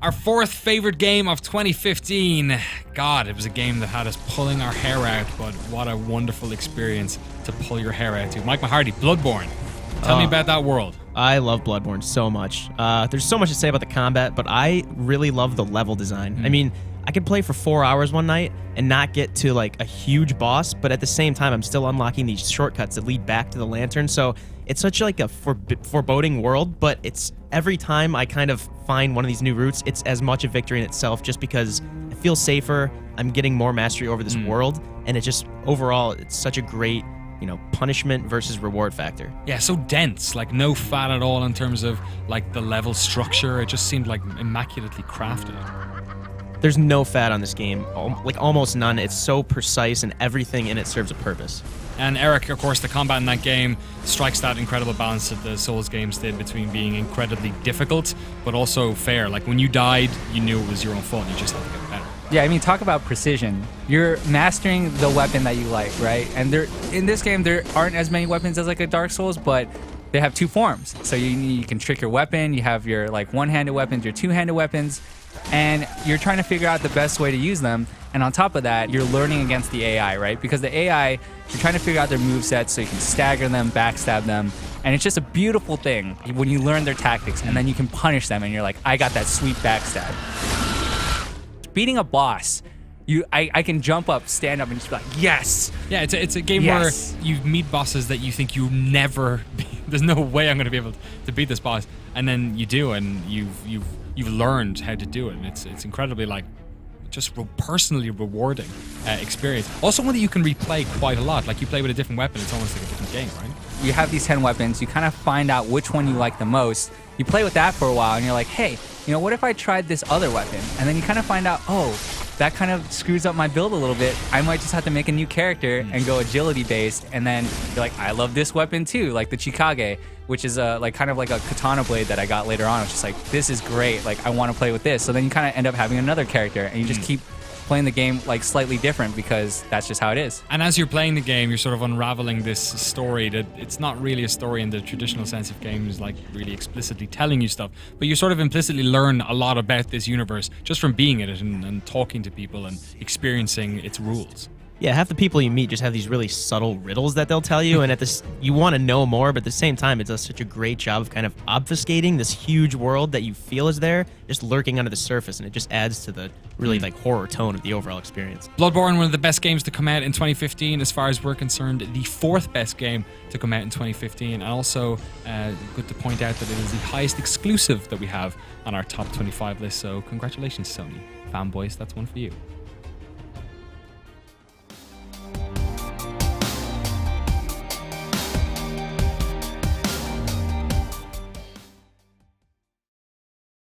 our fourth favorite game of 2015. God, it was a game that had us pulling our hair out, but what a wonderful experience to pull your hair out to. Mike Mahardy, Bloodborne. Tell me about that world. I love Bloodborne so much. There's so much to say about the combat, but I really love the level design. I mean, I could play for 4 hours one night and not get to like a huge boss, but at the same time, I'm still unlocking these shortcuts that lead back to the lantern. So it's such like a foreboding world, but it's every time I kind of find one of these new routes, it's as much a victory in itself just because I feel safer. I'm getting more mastery over this world, and it just overall, it's such a great, you know, punishment versus reward factor. Yeah, so dense, like no fat at all in terms of like the level structure. It just seemed like immaculately crafted. There's no fat on this game, like almost none. It's so precise and everything in it serves a purpose. And Eric, of course, the combat in that game strikes that incredible balance that the Souls games did between being incredibly difficult, but also fair. Like when you died, you knew it was your own fault. You just had to get better. Yeah, I mean, talk about precision. You're mastering the weapon that you like, right? And in this game, there aren't as many weapons as like a Dark Souls, but they have two forms. So you can trick your weapon. You have your like one-handed weapons, your two-handed weapons, and you're trying to figure out the best way to use them. And on top of that, you're learning against the AI, right? Because the AI, you're trying to figure out their movesets so you can stagger them, backstab them. And it's just a beautiful thing when you learn their tactics, and then you can punish them, and you're like, I got that sweet backstab. Beating a boss, I can jump up, stand up, and just be like, yes! Yeah, it's a game where you meet bosses that you think you never there's no way I'm going to be able to beat this boss, and then you do, and you've learned how to do it, and it's incredibly like just personally rewarding experience. Also one that you can replay quite a lot. Like you play with a different weapon, it's almost like a different game, right? You have these 10 weapons, you kind of find out which one you like the most. You play with that for a while, and you're like, hey, you know, what if I tried this other weapon? And then you kind of find out, oh, that kind of screws up my build a little bit. I might just have to make a new character and go agility based. And then you're like, I love this weapon too, like the Chikage, which is like kind of like a katana blade that I got later on. It's just like, this is great. Like I want to play with this. So then you kind of end up having another character, and you just keep playing the game like slightly different because that's just how it is. And as you're playing the game, you're sort of unraveling this story that it's not really a story in the traditional sense of games, like really explicitly telling you stuff, but you sort of implicitly learn a lot about this universe just from being in it and talking to people and experiencing its rules. Yeah, half the people you meet just have these really subtle riddles that they'll tell you, and at this, you want to know more, but at the same time, it does such a great job of kind of obfuscating this huge world that you feel is there, just lurking under the surface, and it just adds to the really like horror tone of the overall experience. Bloodborne, one of the best games to come out in 2015, as far as we're concerned, the fourth best game to come out in 2015, and also good to point out that it is the highest exclusive that we have on our top 25 list. So congratulations, Sony fanboys, that's one for you.